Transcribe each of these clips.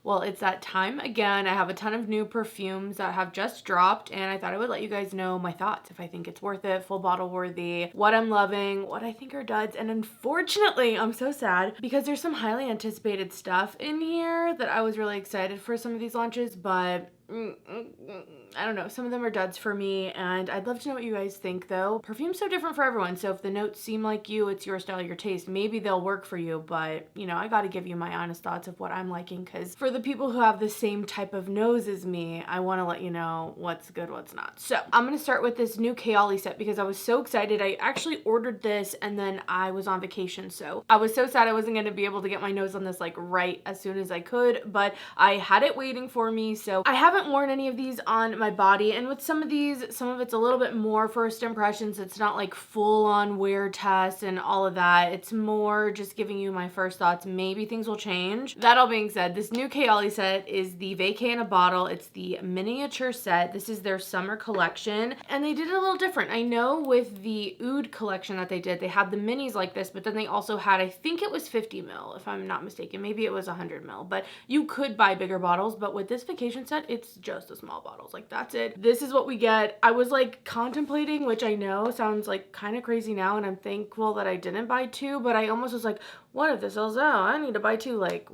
Well, it's that time again. I have a ton of new perfumes that have just dropped, and I thought I would let you guys know my thoughts, if I think it's worth it, full bottle worthy, what I'm loving, what I think are duds. And unfortunately, I'm so sad because there's some highly anticipated stuff in here that I was really excited for some of these launches, but I don't know, some of them are duds for me, and I'd love to know what you guys think though. Perfume's so different for everyone, so if the notes seem like you, it's your style, your taste, maybe they'll work for you, but you know, I gotta give you my honest thoughts of what I'm liking, because for the people who have the same type of nose as me, I want to let you know what's good, what's not. So I'm gonna start with this new Kayali set because I was so excited. I actually ordered this and then I was on vacation, so I was so sad I wasn't gonna be able to get my nose on this like right as soon as I could, but I had it waiting for me. So I haven't worn any of these on my body, and with some of these, some of it's a little bit more first impressions. It's not like full on wear test and all of that. It's more just giving you my first thoughts. Maybe things will change. That all being said, this new Kayali set is the Vacay in a Bottle. It's the miniature set. This is their summer collection, and they did it a little different. I know with the Oud collection that they did, they had the minis like this, but then they also had, I think it was 50 ml, if I'm not mistaken. Maybe it was 100 ml, but you could buy bigger bottles. But with this vacation set, it's just the small bottles. Like, that's it. This is what we get. I was like contemplating, which I know sounds like kind of crazy now, and I'm thankful that I didn't buy two, but I almost was like, what if this sells out? I need to buy two. Like,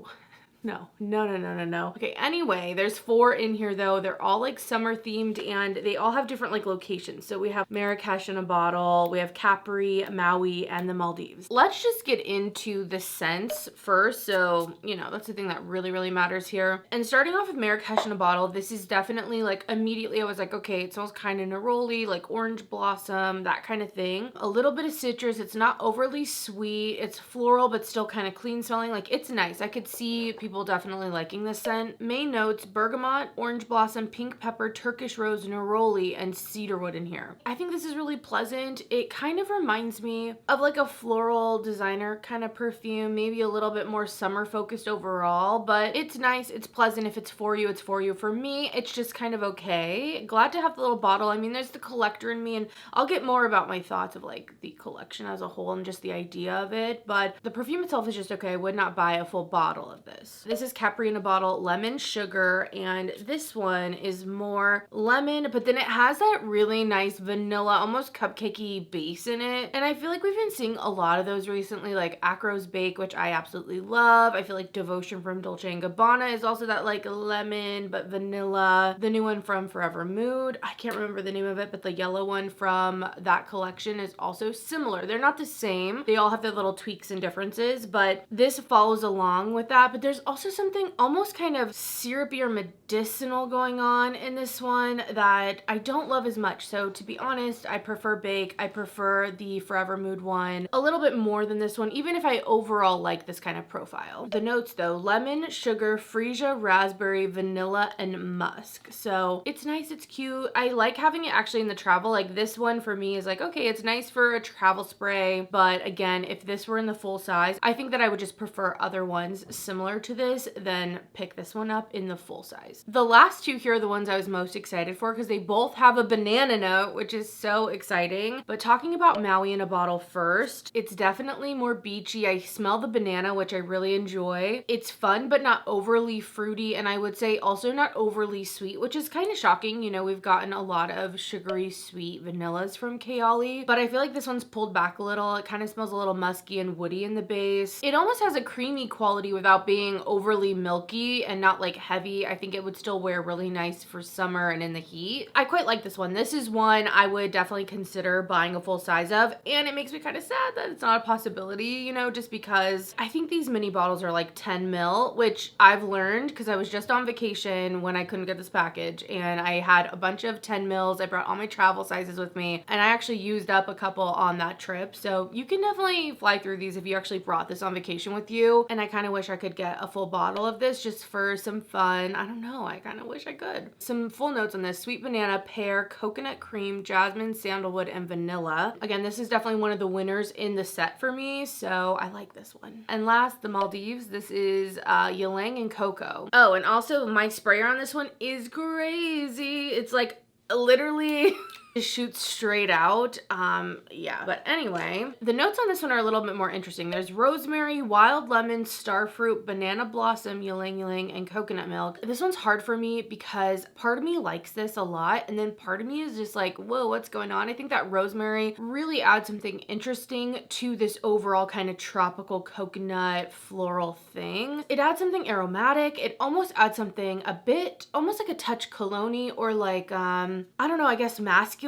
no. Okay, anyway, there's 4 in here though. They're all like summer themed, and they all have different like locations. So we have Marrakesh in a bottle, we have Capri, Maui, and the Maldives. Let's just get into the scents first. So, you know, that's the thing that really matters here. And starting off with Marrakesh in a bottle, this is definitely like, immediately I was like, okay, it smells kind of neroli, like orange blossom, that kind of thing. A little bit of citrus. It's not overly sweet. It's floral, but still kind of clean smelling. Like, it's nice. I could see people definitely liking this scent. Main notes: bergamot, orange blossom, pink pepper, Turkish rose, neroli, and cedarwood in here. I think this is really pleasant. It kind of reminds me of like a floral designer kind of perfume, maybe a little bit more summer focused overall, but it's nice. It's pleasant. If it's for you, it's for you. For me, it's just kind of okay. Glad to have the little bottle. I mean, there's the collector in me, and I'll get more about my thoughts of like the collection as a whole and just the idea of it, but the perfume itself is just okay. I would not buy a full bottle of this. This is Capri in a Bottle, lemon sugar, and this one is more lemon, but then it has that really nice vanilla, almost cupcakey base in it. And I feel like we've been seeing a lot of those recently, like Akro's Bake, which I absolutely love. I feel like Devotion from Dolce & Gabbana is also that like lemon but vanilla. The new one from Forever Mood, I can't remember the name of it, but the yellow one from that collection is also similar. They're not the same. They all have their little tweaks and differences, but this follows along with that. But there's also something almost kind of syrupy or medicinal going on in this one that I don't love as much. So to be honest, I prefer Bake. I prefer the Forever Mood one a little bit more than this one, even if I overall like this kind of profile. The notes though: lemon, sugar, freesia, raspberry, vanilla, and musk. So it's nice, it's cute. I like having it actually in the travel. Like, this one for me is like, okay, it's nice for a travel spray, but again, if this were in the full size, I think that I would just prefer other ones similar to this than pick this one up in the full size. The last two here are the ones I was most excited for because they both have a banana note, which is so exciting. But talking about Maui in a Bottle first, it's definitely more beachy. I smell the banana, which I really enjoy. It's fun, but not overly fruity, and I would say also not overly sweet, which is kind of shocking. You know, we've gotten a lot of sugary sweet vanillas from Kayali, but I feel like this one's pulled back a little. It kind of smells a little musky and woody in the base. It almost has a creamy quality without being overly milky and not like heavy. I think it would still wear really nice for summer and in the heat. I quite like this one. This is one I would definitely consider buying a full size of, and it makes me kind of sad that it's not a possibility, you know, just because I think these mini bottles are like 10 ml, which I've learned because I was just on vacation when I couldn't get this package, and I had a bunch of 10 mils. I brought all my travel sizes with me, and I actually used up a couple on that trip. So you can definitely fly through these if you actually brought this on vacation with you, and I kind of wish I could get a full bottle of this just for some fun. I don't know, I kind of wish I could. Some full notes on this: sweet banana, pear, coconut cream, jasmine, sandalwood, and vanilla. Again, this is definitely one of the winners in the set for me, so I like this one. And last, the Maldives. This is Ylang and Coco. Oh, and also my sprayer on this one is crazy. It's like literally just shoots straight out. Yeah, but anyway, the notes on this one are a little bit more interesting. There's rosemary, wild lemon, starfruit, banana blossom, ylang ylang, and coconut milk. This one's hard for me because part of me likes this a lot, and then part of me is just like, whoa, what's going on? I think that rosemary really adds something interesting to this overall kind of tropical coconut floral thing. It adds something aromatic. It almost adds something a bit, almost like a touch cologne-y, or like, I don't know, I guess masculine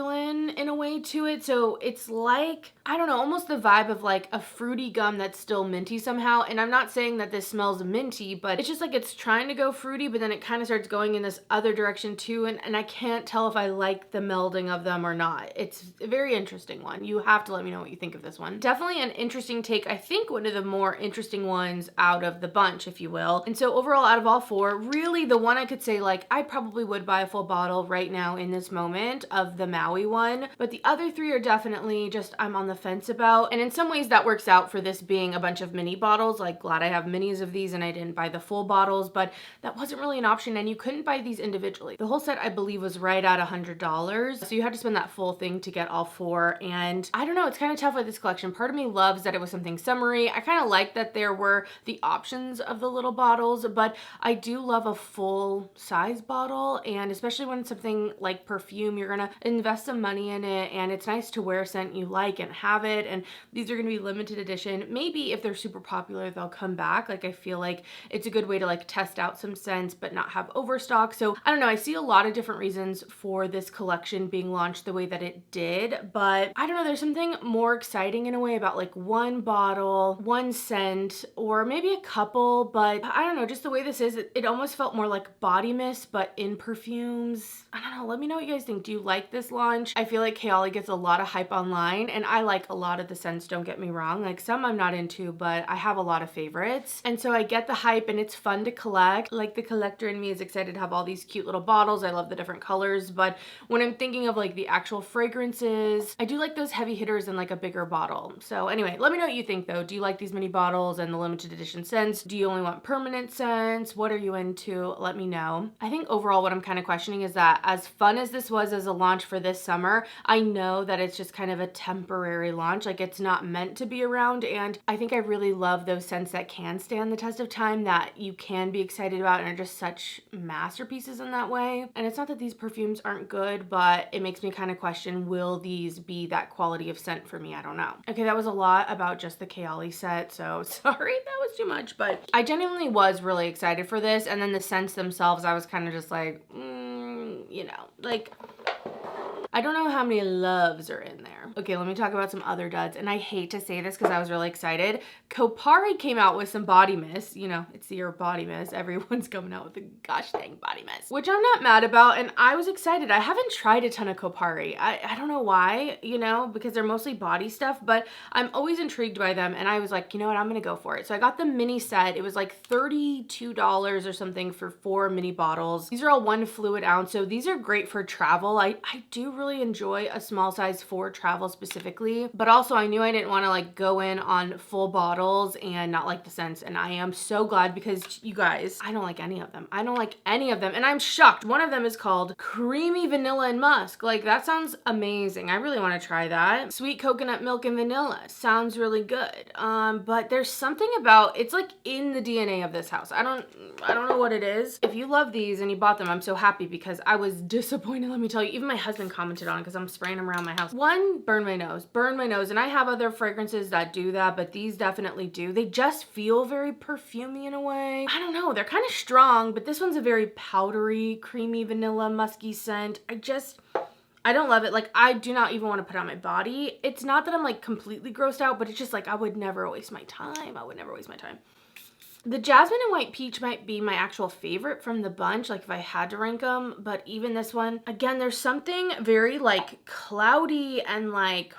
in a way to it. So it's like, I don't know, almost the vibe of like a fruity gum that's still minty somehow. And I'm not saying that this smells minty, but it's just like it's trying to go fruity, but then it kind of starts going in this other direction too. And I can't tell if I like the melding of them or not. It's a very interesting one. You have to let me know what you think of this one. Definitely an interesting take. I think one of the more interesting ones out of the bunch, if you will. And so overall, out of all four, really the one I could say like I probably would buy a full bottle right now in this moment of the Maui one, but the other three are definitely just I'm on the fence about. And in some ways that works out for this being a bunch of mini bottles. Like, glad I have minis of these and I didn't buy the full bottles, but that wasn't really an option, and you couldn't buy these individually. The whole set I believe was right at $100, so you had to spend that full thing to get all four. And I don't know, it's kind of tough with this collection. Part of me loves that it was something summery. I kind of like that there were the options of the little bottles, but I do love a full size bottle, and especially when it's something like perfume, you're gonna invest some money in it, and it's nice to wear a scent you like and have it. And these are gonna be limited edition. Maybe if they're super popular, they'll come back. Like, I feel like it's a good way to like test out some scents but not have overstock. So I don't know, I see a lot of different reasons for this collection being launched the way that it did, but I don't know, there's something more exciting in a way about like one bottle, one scent, or maybe a couple. But I don't know, just the way this is, it almost felt more like body mist but in perfumes. I don't know, let me know what you guys think. Do you like this launch? I feel like Kayali gets a lot of hype online, and I like a lot of the scents, don't get me wrong. Like, some I'm not into, but I have a lot of favorites, and so I get the hype, and it's fun to collect. Like, the collector in me is excited to have all these cute little bottles. I love the different colors, but when I'm thinking of like the actual fragrances, I do like those heavy hitters in like a bigger bottle. So anyway, let me know what you think though. Do you like these mini bottles and the limited edition scents? Do you only want permanent scents? What are you into? Let me know. I think overall what I'm kind of questioning is that as fun as this was as a launch for this summer, I know that it's just kind of a temporary launch. Like, it's not meant to be around, and I think I really love those scents that can stand the test of time, that you can be excited about and are just such masterpieces in that way. And it's not that these perfumes aren't good, but it makes me kind of question, will these be that quality of scent for me? I don't know. Okay, that was a lot about just the Kayali set, so sorry that was too much, but I genuinely was really excited for this. And then the scents themselves, I was kind of just like, you know, like, I don't know how many loves are in there. Okay, let me talk about some other duds. And I hate to say this because I was really excited. Kopari came out with some body mist. You know, it's the year of body mist. Everyone's coming out with a gosh dang body mist, which I'm not mad about. And I was excited. I haven't tried a ton of Kopari. I don't know why, you know, because they're mostly body stuff, but I'm always intrigued by them. And I was like, you know what, I'm going to go for it. So I got the mini set. It was like $32 or something for 4 mini bottles. These are all 1 fluid ounce. So these are great for travel. I do really enjoy a small size for travel specifically, but also I knew I didn't want to like go in on full bottles and not like the scents. And I am so glad, because you guys, I don't like any of them. I don't like any of them. And I'm shocked. One of them is called Creamy Vanilla and Musk. Like, that sounds amazing. I really want to try that. Sweet Coconut Milk and Vanilla sounds really good. But there's something about, it's like in the DNA of this house. I don't know what it is. If you love these and you bought them, I'm so happy, because I was disappointed, let me tell you. Even my husband commented on it because I'm spraying them around my house. One, burn my nose. And I have other fragrances that do that, but these definitely do. They just feel very perfumey in a way. I don't know, they're kind of strong, but this one's a very powdery, creamy, vanilla, musky scent. I don't love it. Like, I do not even want to put it on my body. It's not that I'm like completely grossed out, but it's just like, I would never waste my time. The Jasmine and White Peach might be my actual favorite from the bunch, like if I had to rank them, but even this one, again, there's something very like cloudy and like,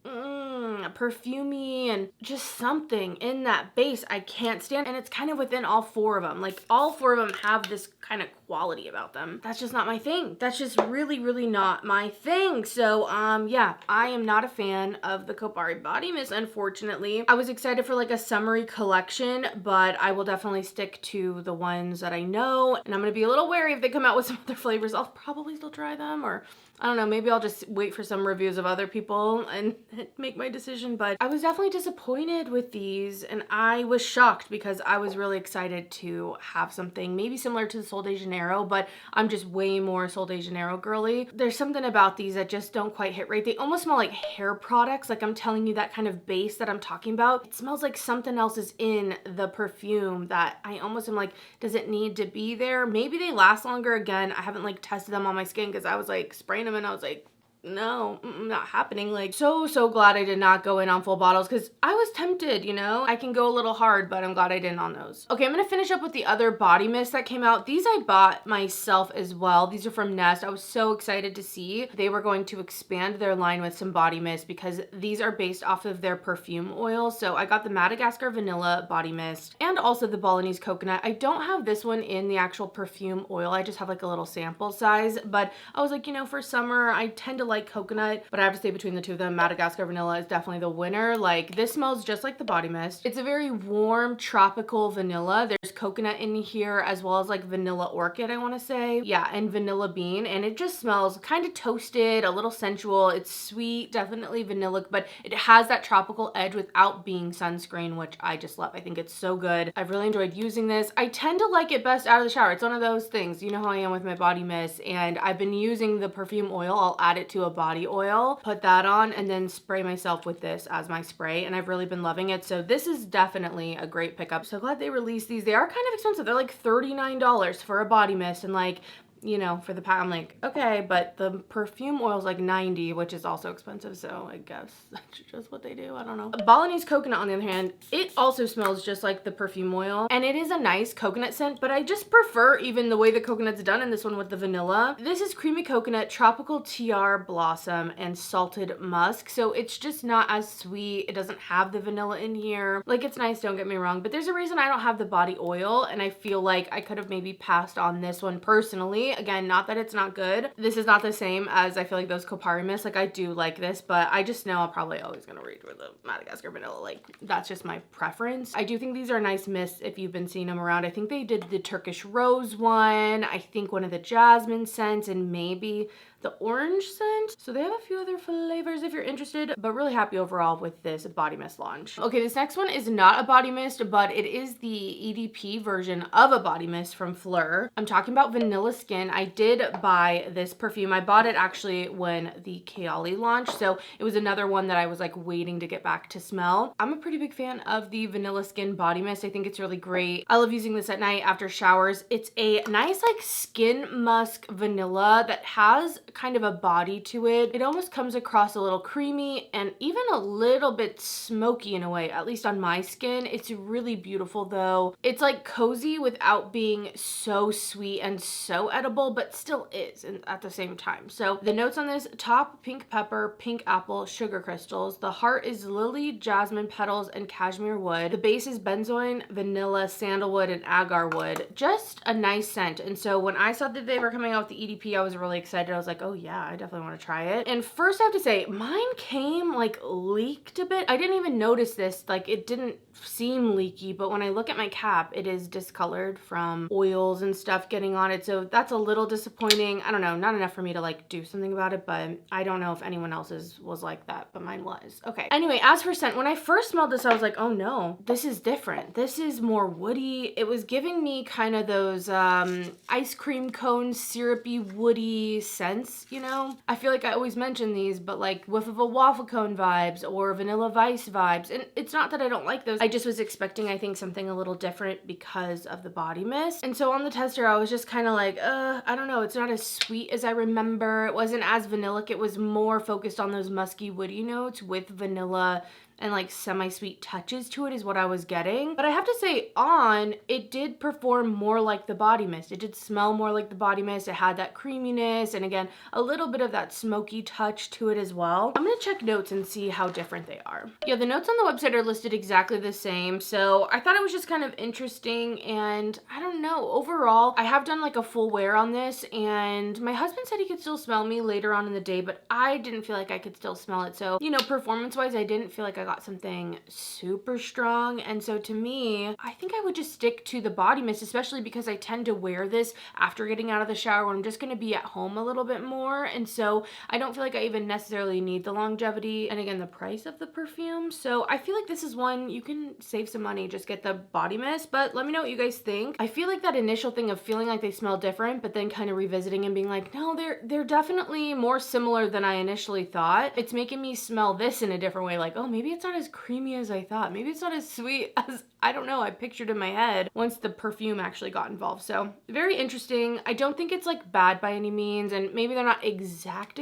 perfumey and just something in that base I can't stand. And it's kind of within all four of them. Like all four of them have this kind of quality about them. That's just not my thing. That's just really, really not my thing. So yeah, I am not a fan of the Kopari body mist, unfortunately. I was excited for like a summery collection, but I will definitely stick to the ones that I know. And I'm gonna be a little wary if they come out with some other flavors. I'll probably still try them, or I don't know, maybe I'll just wait for some reviews of other people and make my decision. But I was definitely disappointed with these, and I was shocked because I was really excited to have something maybe similar to the Sol de Janeiro, but I'm just way more Sol de Janeiro girly. There's something about these that just don't quite hit right. They almost smell like hair products. Like I'm telling you, that kind of base that I'm talking about, it smells like something else is in the perfume that I almost am like, does it need to be there? Maybe they last longer. Again, I haven't like tested them on my skin because I was like spraying them and I was like, no, not happening. Like so glad I did not go in on full bottles because I was tempted, you know. I can go a little hard, but I'm glad I didn't on those. Okay, I'm gonna finish up with the other body mist that came out. These I bought myself as well. These are from Neste. I was so excited to see they were going to expand their line with some body mist because these are based off of their perfume oil. So I got the Madagascar vanilla body mist and also the Balinese coconut. I don't have this one in the actual perfume oil. I just have like a little sample size, but I was like, you know, for summer I tend to like coconut, but I have to say between the two of them, Madagascar vanilla is definitely the winner. Like this smells just like the body mist. It's a very warm tropical vanilla. There's coconut in here as well as like vanilla orchid, I want to say. Yeah, and vanilla bean, and it just smells kind of toasted, a little sensual. It's sweet, definitely vanilla, but it has that tropical edge without being sunscreen, which I just love. I think it's so good. I've really enjoyed using this. I tend to like it best out of the shower. It's one of those things, you know how I am with my body mist, and I've been using the perfume oil. I'll add it to a body oil, put that on, and then spray myself with this as my spray, and I've really been loving it. So this is definitely a great pickup. So glad they released these. They are kind of expensive. They're like $39 for a body mist, and like, you know, for the pack, I'm like, okay, but the perfume oil is like $90, which is also expensive, so I guess that's just what they do. I don't know. Balinese coconut, on the other hand, it also smells just like the perfume oil, and it is a nice coconut scent, but I just prefer even the way the coconut's done in this one with the vanilla. This is creamy coconut, tropical tiar blossom, and salted musk, so it's just not as sweet. It doesn't have the vanilla in here. Like, it's nice, don't get me wrong, but there's a reason I don't have the body oil, and I feel like I could have maybe passed on this one personally. Again, not that it's not good. This is not the same as I feel like those Kopari mists. Like I do like this, but I just know I'm probably always gonna reach for the Madagascar vanilla. Like that's just my preference. I do think these are nice mists if you've been seeing them around. I think they did the Turkish rose one. I think one of the jasmine scents, and maybe the orange scent. So they have a few other flavors if you're interested, but really happy overall with this body mist launch. Okay, this next one is not a body mist, but it is the EDP version of a body mist from Phlur. I'm talking about Vanilla Skin. I did buy this perfume. I bought it actually when the Kayali launched, so it was another one that I was like waiting to get back to smell. I'm a pretty big fan of the Vanilla Skin body mist. I think it's really great. I love using this at night after showers. It's a nice like skin musk vanilla that has kind of a body to it. It almost comes across a little creamy and even a little bit smoky in a way, at least on my skin. It's really beautiful though. It's like cozy without being so sweet and so edible, but still is at the same time. So the notes on this: top pink pepper, pink apple, sugar crystals. The heart is lily, jasmine petals, and cashmere wood. The base is benzoin, vanilla, sandalwood, and agar wood. Just a nice scent. And so when I saw that they were coming out with the EDP, I was really excited. I was like, oh yeah, I definitely want to try it. And first I have to say, mine came like leaked a bit. I didn't even notice this. Like it didn't seem leaky, but when I look at my cap, it is discolored from oils and stuff getting on it. So that's a little disappointing. I don't know, not enough for me to like do something about it, but I don't know if anyone else's was like that, but mine was. Okay. Anyway, as for scent, when I first smelled this, I was like, oh no, this is different. This is more woody. It was giving me kind of those ice cream cone, syrupy, woody scents, you know? I feel like I always mention these, but like whiff of a waffle cone vibes or vanilla vice vibes. And it's not that I don't like those. I just was expecting, I think, something a little different because of the body mist. And so on the tester, I was just kind of like, I don't know. It's not as sweet as I remember. It wasn't as vanillic. It was more focused on those musky, woody notes with vanilla and like semi-sweet touches to it is what I was getting. But I have to say, on, it did perform more like the body mist. It did smell more like the body mist. It had that creaminess and again, a little bit of that smoky touch to it as well. I'm gonna check notes and see how different they are. Yeah, the notes on the website are listed exactly the same. So I thought it was just kind of interesting, and I don't know, overall, I have done like a full wear on this, and my husband said he could still smell me later on in the day, but I didn't feel like I could still smell it. So, you know, performance-wise, I didn't feel like I got something super strong. And so to me, I think I would just stick to the body mist, especially because I tend to wear this after getting out of the shower when I'm just gonna be at home a little bit more. And so I don't feel like I even necessarily need the longevity and again, the price of the perfume. So I feel like this is one you can save some money, just get the body mist. But let me know what you guys think. I feel like that initial thing of feeling like they smell different, but then kind of revisiting and being like, no, they're definitely more similar than I initially thought. It's making me smell this in a different way. Like, oh, maybe it's not as creamy as I thought. Maybe it's not as sweet as, I don't know, I pictured in my head once the perfume actually got involved. So very interesting. I don't think it's like bad by any means, and maybe they're not exact,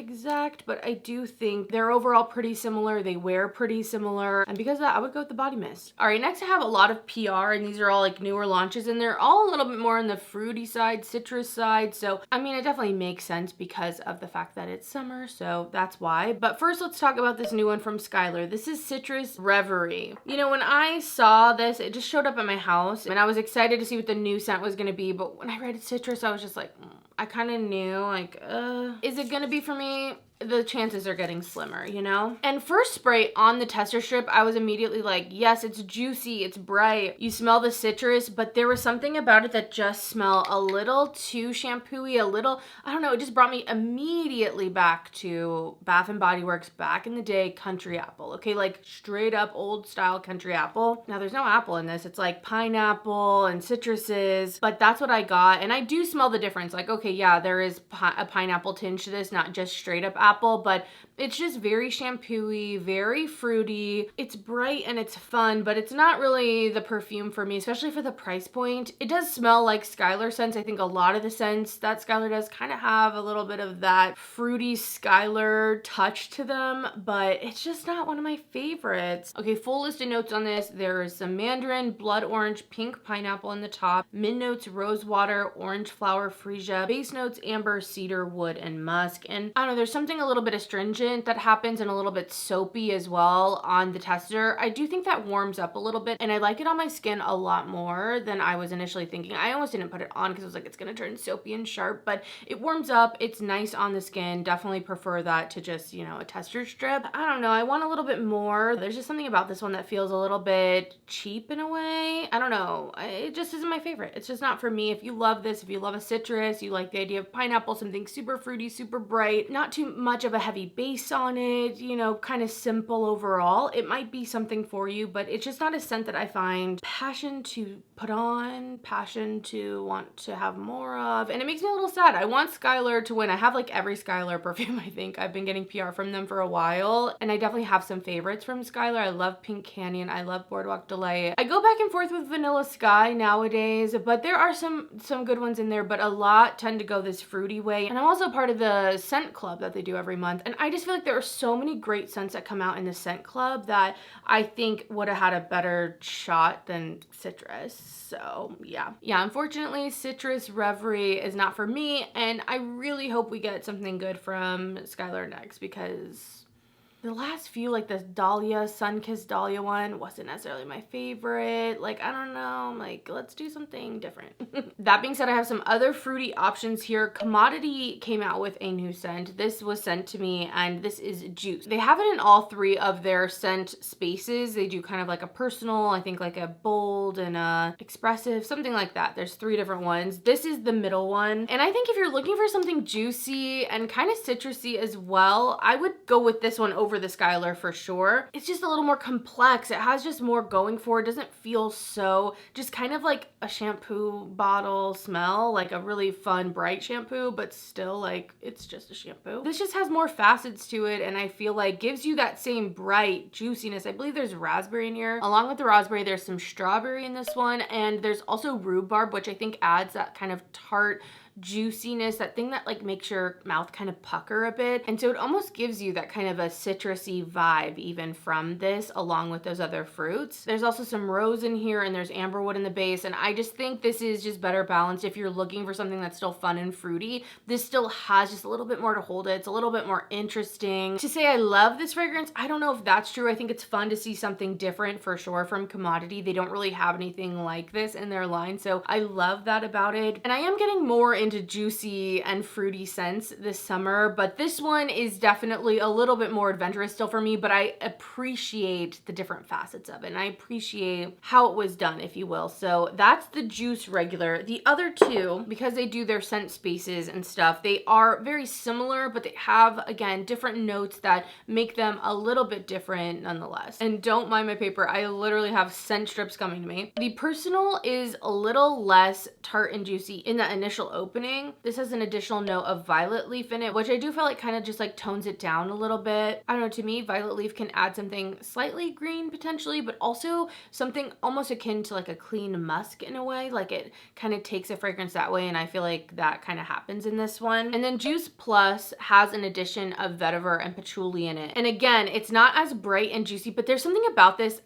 but I do think they're overall pretty similar. They wear pretty similar, and because of that, I would go with the body mist. All right, next I have a lot of PR, and these are all like newer launches, and they're all a little bit more on the fruity side, citrus side. So I mean, it definitely makes sense because of the fact that it's summer, so that's why. But first, let's talk about this new one from Skylar. This is Citrus Reverie. You know, when I saw this, it just showed up at my house, and I was excited to see what the new scent was gonna be, but when I read citrus, I was just like, I kind of knew, like, is it gonna be for me? The chances are getting slimmer, you know? And first spray on the tester strip, I was immediately like, yes, it's juicy, it's bright. You smell the citrus, but there was something about it that just smelled a little too shampoo-y, a little, I don't know, it just brought me immediately back to Bath & Body Works back in the day, country apple, okay? Like straight up old style country apple. Now there's no apple in this. It's like pineapple and citruses, but that's what I got. And I do smell the difference. Like, okay, yeah, there is a pineapple tinge to this, not just straight up apple, but it's just very shampoo-y, very fruity. It's bright and it's fun, but it's not really the perfume for me, especially for the price point. It does smell like Skylar scents. I think a lot of the scents that Skylar does kind of have a little bit of that fruity Skylar touch to them, but it's just not one of my favorites. Okay, full list of notes on this. There is some mandarin, blood orange, pink pineapple in the top, mid notes, rose water, orange flower, freesia, base notes, amber, cedar, wood, and musk. And I don't know, there's something a little bit astringent that happens and a little bit soapy as well on the tester. I do think that warms up a little bit, and I like it on my skin a lot more than I was initially thinking. I almost didn't put it on because I was like, it's gonna turn soapy and sharp, but it warms up. It's nice on the skin. Definitely prefer that to just, you know, a tester strip. I don't know, I want a little bit more. There's just something about this one that feels a little bit cheap in a way. I don't know, it just isn't my favorite. It's just not for me. If you love this, if you love a citrus, you like the idea of pineapple, something super fruity, super bright, not too much of a heavy base on it, you know, kind of simple overall, it might be something for you, but it's just not a scent that I find passion to put on, passion to want to have more of, and it makes me a little sad. I want Skylar to win. I have like every Skylar perfume, I think. I've been getting PR from them for a while, and I definitely have some favorites from Skylar. I love Pink Canyon, I love Boardwalk Delight. I go back and forth with Vanilla Sky nowadays, but there are some good ones in there, but a lot tend to go this fruity way. And I'm also part of the scent club that they do every month, and I just feel like there are so many great scents that come out in the scent club that I think would have had a better shot than citrus. So yeah, unfortunately Citrus Reverie is not for me, and I really hope we get something good from Skylar next, because the last few, like this Dahlia, Sun-Kissed Dahlia one, wasn't necessarily my favorite. Like, I don't know, like, let's do something different. That being said, I have some other fruity options here. Commodity came out with a new scent. This was sent to me, and this is Juice. They have it in all three of their scent spaces. They do kind of like a personal, I think like a bold and a expressive, something like that. There's 3 different ones. This is the middle one. And I think if you're looking for something juicy and kind of citrusy as well, I would go with this one over the Skylar for sure. It's just a little more complex. It has just more going for it. It doesn't feel so just kind of like a shampoo bottle smell, like a really fun bright shampoo, but still like it's just a shampoo. This just has more facets to it, and I feel like gives you that same bright juiciness. I believe there's raspberry in here. Along with the raspberry, there's some strawberry in this one, and there's also rhubarb, which I think adds that kind of tart juiciness, that thing that like makes your mouth kind of pucker a bit. And so it almost gives you that kind of a citrusy vibe even from this, along with those other fruits. There's also some rose in here and there's amberwood in the base. And I just think this is just better balanced. If you're looking for something that's still fun and fruity, this still has just a little bit more to hold it. It's a little bit more interesting. To say I love this fragrance, I don't know if that's true. I think it's fun to see something different for sure from Commodity. They don't really have anything like this in their line, so I love that about it. And I am getting more into juicy and fruity scents this summer, but this one is definitely a little bit more adventurous still for me, but I appreciate the different facets of it, and I appreciate how it was done, if you will. So that's the Juice regular. The other two, because they do their scent spaces and stuff, they are very similar, but they have, again, different notes that make them a little bit different nonetheless. And don't mind my paper, I literally have scent strips coming to me. The Personal is a little less tart and juicy in that initial opening. This has an additional note of violet leaf in it, which I do feel like kind of just like tones it down a little bit. I don't know, to me, violet leaf can add something slightly green potentially, but also something almost akin to like a clean musk in a way. Like it kind of takes a fragrance that way, and I feel like that kind of happens in this one. And then Juice Plus has an addition of vetiver and patchouli in it. And again, it's not as bright and juicy, but there's something about this.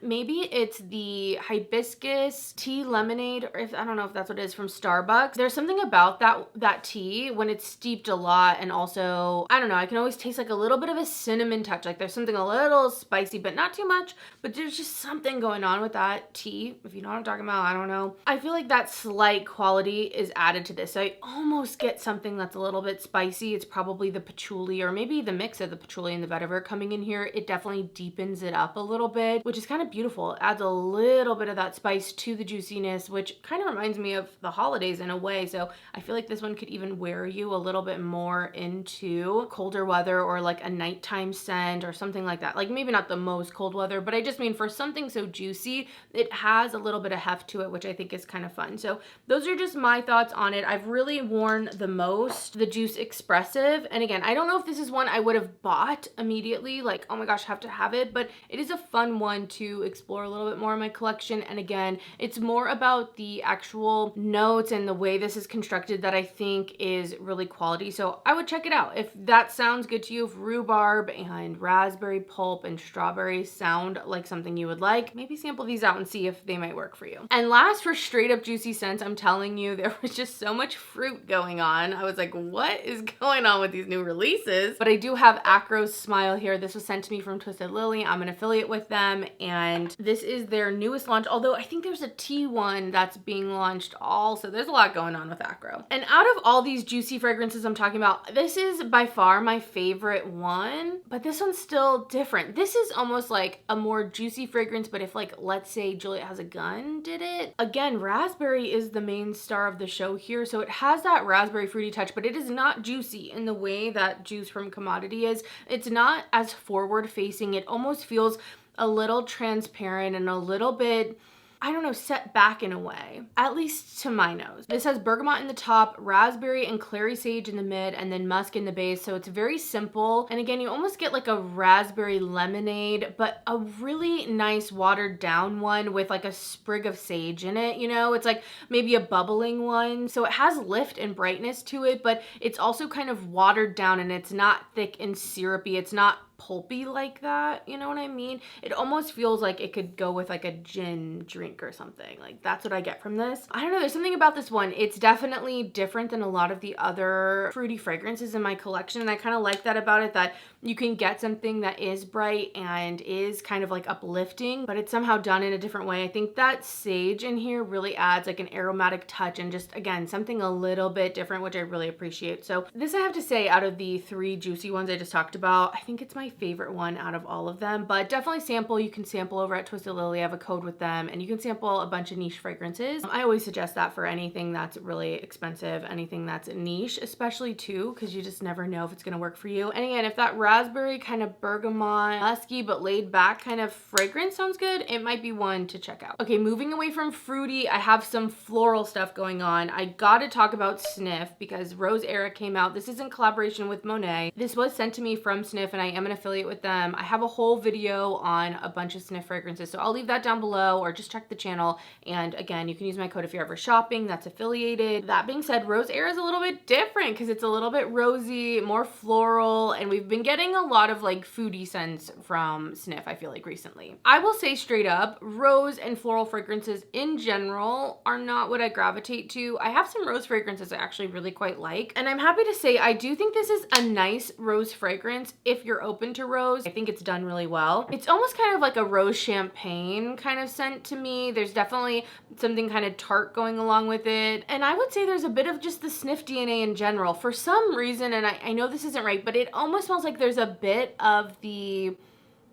Maybe it's the hibiscus tea lemonade, or I don't know if that's what it is, from Starbucks. There's something about that tea when it's steeped a lot, and also, I don't know, I can always taste like a little bit of a cinnamon touch. Like there's something a little spicy, but not too much, but there's just something going on with that tea. If you know what I'm talking about, I don't know. I feel like that slight quality is added to this. So I almost get something that's a little bit spicy. It's probably the patchouli, or maybe the mix of the patchouli and the vetiver coming in here. It definitely deepens it up a little bit, which is kind of beautiful. It adds a little bit of that spice to the juiciness, which kind of reminds me of the holidays in a way. So I feel like this one could even wear you a little bit more into colder weather, or like a nighttime scent or something like that. Like maybe not the most cold weather, but I just mean for something so juicy, it has a little bit of heft to it, which I think is kind of fun. So those are just my thoughts on it. I've really worn the most the Juice Expressive. And again, I don't know if this is one I would have bought immediately, like, oh my gosh, have to have it, but it is a fun one to explore a little bit more in my collection. And again, it's more about the actual notes and the way this is constructed that I think is really quality. So I would check it out. If that sounds good to you, if rhubarb and raspberry pulp and strawberry sound like something you would like, maybe sample these out and see if they might work for you. And last, for straight up juicy scents, I'm telling you, there was just so much fruit going on. I was like, what is going on with these new releases? But I do have Akro Smile here. This was sent to me from Twisted Lily. I'm an affiliate with them, and this is their newest launch, although I think there's a tea one that's being launched also. There's a lot going on with Akro. And out of all these juicy fragrances I'm talking about, this is by far my favorite one, but this one's still different. This is almost like a more juicy fragrance, but if like, let's say Juliet Has a Gun did it. Again, raspberry is the main star of the show here, so it has that raspberry fruity touch, but it is not juicy in the way that Juice from Commodity is. It's not as forward facing. It almost feels a little transparent and a little bit, I don't know, set back in a way, at least to my nose. This has bergamot in the top, raspberry and clary sage in the mid, and then musk in the base. So it's very simple. And again, you almost get like a raspberry lemonade, but a really nice watered down one with like a sprig of sage in it. You know, it's like maybe a bubbling one. So it has lift and brightness to it, but it's also kind of watered down, and it's not thick and syrupy. It's not pulpy like that, you know what I mean? It almost feels like it could go with like a gin drink or something. Like that's what I get from this. I don't know, there's something about this one. It's definitely different than a lot of the other fruity fragrances in my collection, and I kind of like that about it, that you can get something that is bright and is kind of like uplifting, but it's somehow done in a different way. I think that sage in here really adds like an aromatic touch, and just again, something a little bit different, which I really appreciate. So this, I have to say, out of the three juicy ones I just talked about, I think it's my favorite one out of all of them. But definitely sample. You can sample over at Twisted Lily. I have a code with them, and you can sample a bunch of niche fragrances. I always suggest that for anything that's really expensive, anything that's niche, especially too, because you just never know if it's going to work for you. And again, if that raspberry kind of bergamot, musky but laid back kind of fragrance sounds good, it might be one to check out. Okay, moving away from fruity, I have some floral stuff going on. I gotta talk about Sniff because Rose Era came out. This is in collaboration with Monet. This was sent to me from Sniff, and I am an affiliate with them. I have a whole video on a bunch of sniff fragrances, so I'll leave that down below, or just check the channel. And again, you can use my code if you're ever shopping that's affiliated. That being said, Rose Era is a little bit different because it's a little bit rosy, more floral, and we've been getting a lot of like foodie scents from Sniff, I feel like, recently. I will say straight up, rose and floral fragrances in general are not what I gravitate to. I have some rose fragrances I actually really quite like, and I'm happy to say I do think this is a nice rose fragrance if you're open to rose. I think it's done really well. It's almost kind of like a rose champagne kind of scent to me. There's definitely something kind of tart going along with it, and I would say there's a bit of just the Sniff DNA in general. For some reason, and I know this isn't right, but it almost smells like there's a bit of the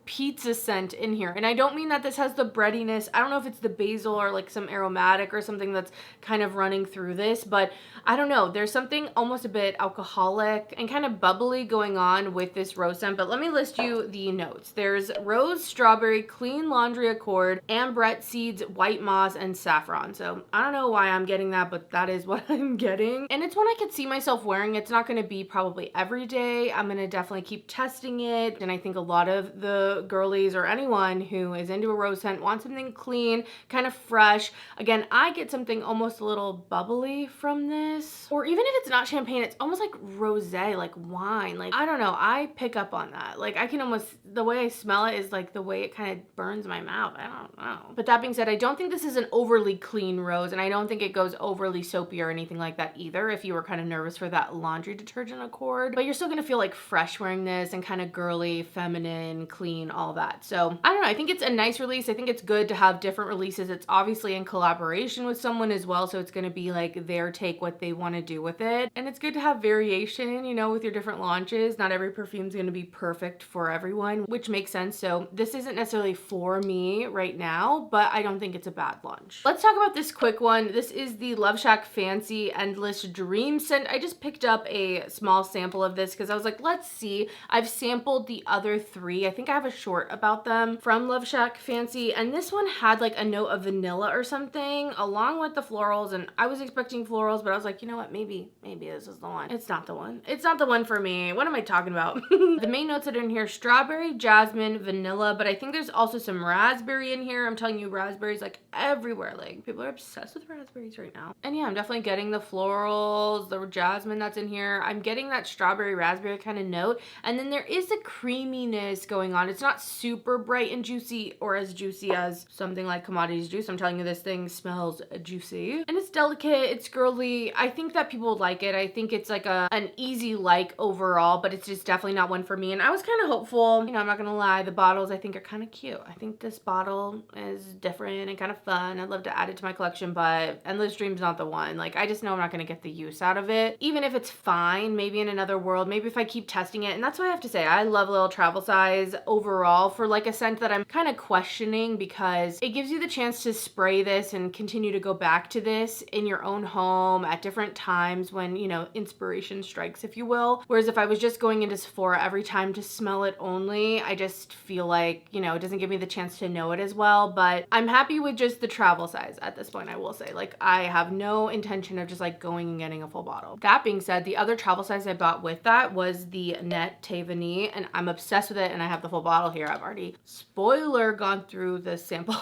pizza scent in here. And I don't mean that this has the breadiness. I don't know if it's the basil or like some aromatic or something that's kind of running through this, but I don't know. There's something almost a bit alcoholic and kind of bubbly going on with this rose scent. But let me list you the notes. There's rose, strawberry, clean laundry accord, ambrette seeds, white moss, and saffron. So I don't know why I'm getting that, but that is what I'm getting. And it's one I could see myself wearing. It's not going to be probably every day. I'm going to definitely keep testing it. And I think a lot of the girlies or anyone who is into a rose scent wants something clean, kind of fresh. Again, I get something almost a little bubbly from this. Or even if it's not champagne, it's almost like rosé, like wine. Like, I don't know. I pick up on that. Like, I can almost, the way I smell it is like the way it kind of burns my mouth. I don't know. But that being said, I don't think this is an overly clean rose, and I don't think it goes overly soapy or anything like that either if you were kind of nervous for that laundry detergent accord. But you're still gonna feel like fresh wearing this and kind of girly, feminine, clean, all that. So I don't know, I think it's a nice release. I think it's good to have different releases. It's obviously in collaboration with someone as well, so it's going to be like their take, what they want to do with it. And it's good to have variation, you know, with your different launches. Not every perfume is going to be perfect for everyone, which makes sense. So this isn't necessarily for me right now, but I don't think it's a bad launch. Let's talk about this quick one. This is the LoveShackFancy Endless Dream scent. I just picked up a small sample of this because I was like, let's see. I've sampled the other three. I think I have a short about them from LoveShackFancy, and this one had like a note of vanilla or something along with the florals, and I was expecting florals, but I was like, you know what, maybe this is the one. It's not the one. It's not the one for me. What am I talking about? The main notes that are in here: strawberry, jasmine, vanilla, but I think there's also some raspberry in here. I'm telling you, raspberries like everywhere. Like, people are obsessed with raspberries right now. And yeah, I'm definitely getting the florals, the jasmine that's in here. I'm getting that strawberry raspberry kind of note, and then there is a creaminess going on. It's not super bright and juicy, or as juicy as something like Commodities Juice. I'm telling you, this thing smells juicy, and it's delicate, it's girly. I think that people would like it. I think it's like an easy like overall, but it's just definitely not one for me. And I was kind of hopeful, you know, I'm not gonna lie, the bottles I think are kind of cute. I think this bottle is different and kind of fun. I'd love to add it to my collection, but Endless Dream's not the one. Like, I just know I'm not gonna get the use out of it, even if it's fine, maybe in another world, maybe if I keep testing it. And that's why I have to say, I love little travel size overall for like a scent that I'm kind of questioning, because it gives you the chance to spray this and continue to go back to this in your own home at different times when, you know, inspiration strikes, if you will. Whereas if I was just going into Sephora every time to smell it only, I just feel like, you know, it doesn't give me the chance to know it as well. But I'm happy with just the travel size at this point, I will say. Like, I have no intention of just like going and getting a full bottle. That being said, the other travel size I bought with that was the Nette Thé Vanille, and I'm obsessed with it, and I have the full bottle here. I've already, spoiler, gone through the sample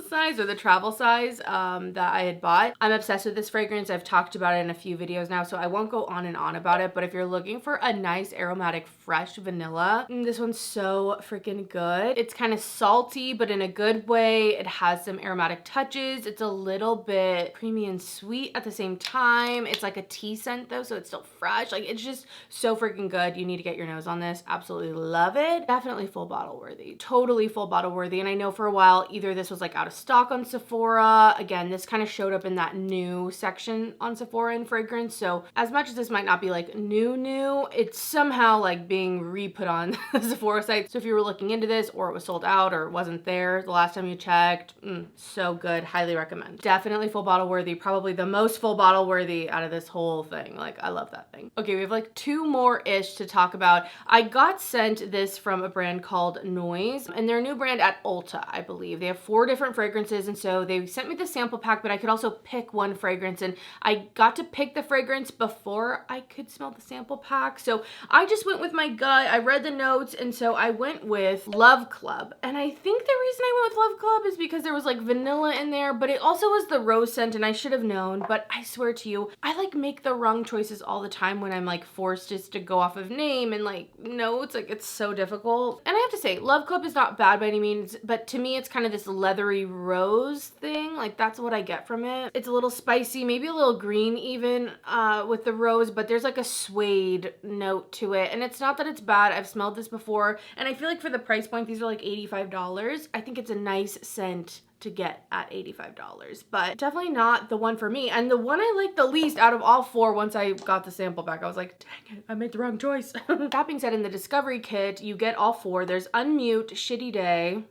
size or the travel size that I had bought. I'm obsessed with this fragrance. I've talked about it in a few videos now, so I won't go on and on about it, but if you're looking for a nice aromatic fresh vanilla, this one's so freaking good. It's kind of salty, but in a good way. It has some aromatic touches. It's a little bit creamy and sweet at the same time. It's like a tea scent though, so it's still fresh. Like, it's just so freaking good. You need to get your nose on this. Absolutely love it. Definitely full bottle worthy. Totally full bottle worthy. And I know for a while either this was like out of stock on Sephora. Again, this kind of showed up in that new section on Sephora in fragrance. So as much as this might not be like new, it's somehow like being re-put on the Sephora site. So if you were looking into this, or it was sold out, or it wasn't there the last time you checked, so good. Highly recommend. Definitely full bottle worthy. Probably the most full bottle worthy out of this whole thing. Like, I love that thing. Okay, we have like two more ish to talk about. I got sent this from a brand called called Noyz, and they're a new brand at Ulta, I believe. They have 4 different fragrances, and so they sent me the sample pack, but I could also pick one fragrance, and I got to pick the fragrance before I could smell the sample pack. So I just went with my gut. I read the notes, and so I went with Love Club. And I think the reason I went with Love Club is because there was like vanilla in there, but it also was the rose scent, and I should have known. But I swear to you, I like make the wrong choices all the time when I'm like forced just to go off of name and like notes. Like, it's so difficult. And I have to say, Love Club is not bad by any means, but to me it's kind of this leathery rose thing. Like, that's what I get from it. It's a little spicy, maybe a little green even with the rose, but there's like a suede note to it. And it's not that it's bad. I've smelled this before, and I feel like for the price point, these are like $85. I think it's a nice scent to get at $85, but definitely not the one for me. And the one I like the least out of all 4, once I got the sample back, I was like, dang it, I made the wrong choice. That being said, in the Discovery Kit, you get all 4. There's Unmute, Shitty Day,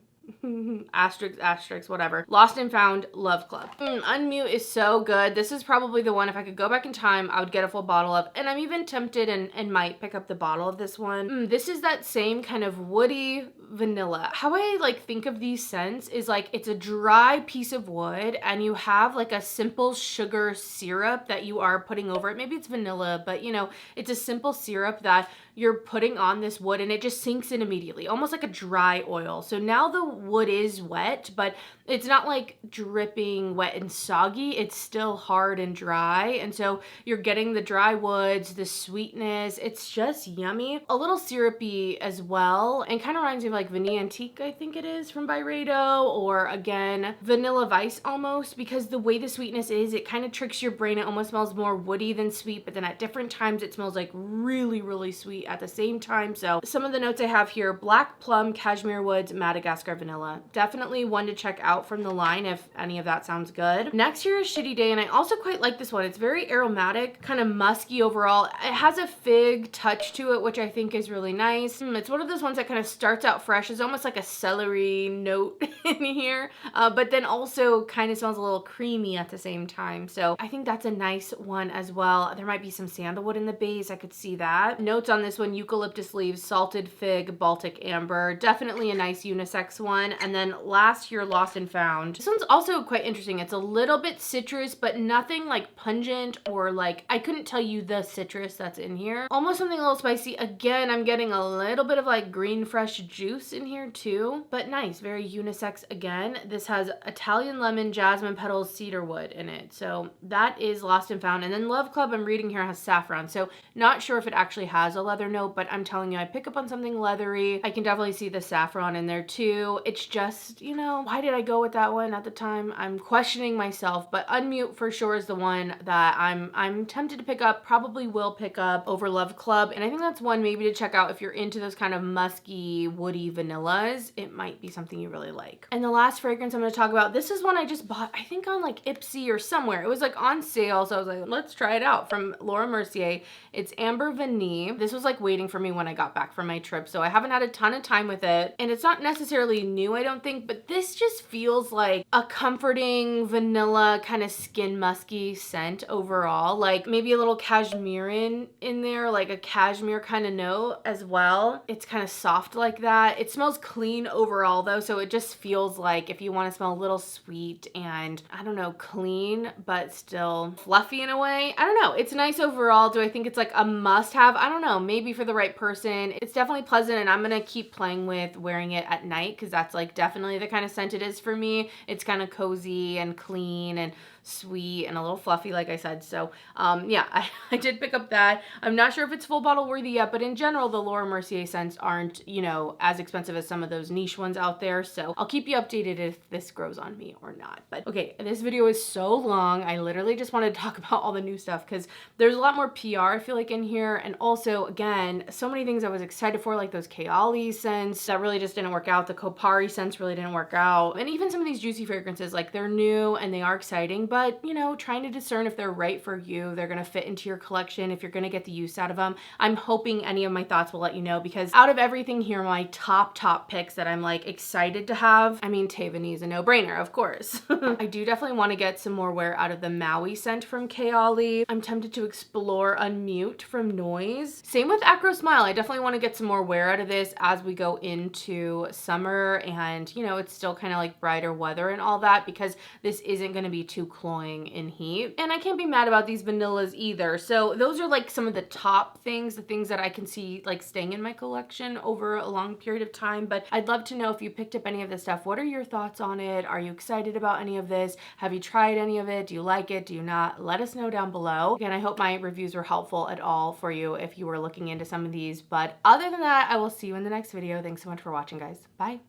asterisk, asterisk, whatever, Lost and Found, Love Club. Unmute is so good. This is probably the one, if I could go back in time, I would get a full bottle of, and I'm even tempted and might pick up the bottle of this one. This is that same kind of woody vanilla. How I like think of these scents is like, it's a dry piece of wood and you have like a simple sugar syrup that you are putting over it. Maybe it's vanilla, but you know, it's a simple syrup that you're putting on this wood and it just sinks in immediately, almost like a dry oil. So now the wood is wet, but it's not like dripping wet and soggy. It's still hard and dry. And so you're getting the dry woods, the sweetness. It's just yummy. A little syrupy as well, and kind of reminds me of like Vanilla Antique, I think it is, from Byredo, or again, Vanilla Vice almost, because the way the sweetness is, it kind of tricks your brain. It almost smells more woody than sweet, but then at different times it smells like really, really sweet at the same time. So some of the notes I have here: Black Plum, Cashmere Woods, Madagascar Vanilla. Definitely one to check out from the line if any of that sounds good. Next here is Shitty Day, and I also quite like this one. It's very aromatic, kind of musky overall. It has a fig touch to it, which I think is really nice. It's one of those ones that kind of starts out fresh. It's almost like a celery note in here, but then also kind of smells a little creamy at the same time. So I think that's a nice one as well. There might be some sandalwood in the base. I could see that. Notes on this one: eucalyptus leaves, salted fig, Baltic amber. Definitely a nice unisex one. And then last here, Lost and Found. This one's also quite interesting. It's a little bit citrus, but nothing like pungent or like, I couldn't tell you the citrus that's in here. Almost something a little spicy. Again, I'm getting a little bit of like green fresh juice in here too, but nice, very unisex again. This has Italian lemon, jasmine petals, cedarwood in it. So that is Lost and Found. And then Love Club, I'm reading here, has saffron. So not sure if it actually has a leather note, but I'm telling you, I pick up on something leathery. I can definitely see the saffron in there too. It's just, you know, why did I go with that one at the time? I'm questioning myself, but Unmute for sure is the one that I'm tempted to pick up, probably will pick up over Love Club. And I think that's one maybe to check out if you're into those kind of musky, woody vanillas. It might be something you really like. And the last fragrance I'm going to talk about, this is one I just bought, I think on like Ipsy or somewhere. It was like on sale, so I was like, let's try it out, from Laura Mercier. It's Ambre Vanille. This was like waiting for me when I got back from my trip, so I haven't had a ton of time with it. And it's not necessarily new, I don't think, but this just feels like a comforting vanilla kind of skin musky scent overall. Like maybe a little cashmere in there, like a cashmere kind of note as well. It's kind of soft like that. It smells clean overall though, so it just feels like if you want to smell a little sweet and, I don't know, clean but still fluffy in a way. I don't know. It's nice overall. Do I think it's like a must have? I don't know. Maybe for the right person. It's definitely pleasant, and I'm gonna keep playing with wearing it at night because that's like definitely the kind of scent it is for me. It's kind of cozy and clean and sweet and a little fluffy, like I said. So yeah, I did pick up that. I'm not sure if it's full bottle worthy yet, but in general, the Laura Mercier scents aren't, you know, as expensive as some of those niche ones out there. So I'll keep you updated if this grows on me or not. But okay, this video is so long. I literally just wanted to talk about all the new stuff because there's a lot more PR, I feel like, in here. And also, again, so many things I was excited for, like those Kayali scents that really just didn't work out. The Kopari scents really didn't work out. And even some of these juicy fragrances, like they're new and they are exciting, but you know, trying to discern if they're right for you, they're gonna fit into your collection, if you're gonna get the use out of them. I'm hoping any of my thoughts will let you know, because out of everything here, my top picks that I'm like excited to have, I mean, Thé Vanille is a no-brainer, of course. I do definitely want to get some more wear out of the Maui scent from Kayali. I'm tempted to explore Unmute from Noyz. Same with Akro Smile. I definitely want to get some more wear out of this as we go into summer, and you know, it's still kind of like brighter weather and all that, because this isn't going to be too cloying in heat. And I can't be mad about these vanillas either. So those are like some of the top things, the things that I can see like staying in my collection over a long period of time. But I'd love to know if you picked up any of this stuff. What are your thoughts on it? Are you excited about any of this? Have you tried any of it? Do you like it? Do you not? Let us know down below. Again, I hope my reviews were helpful at all for you if you were looking into some of these. But other than that, I will see you in the next video. Thanks so much for watching, guys. Bye.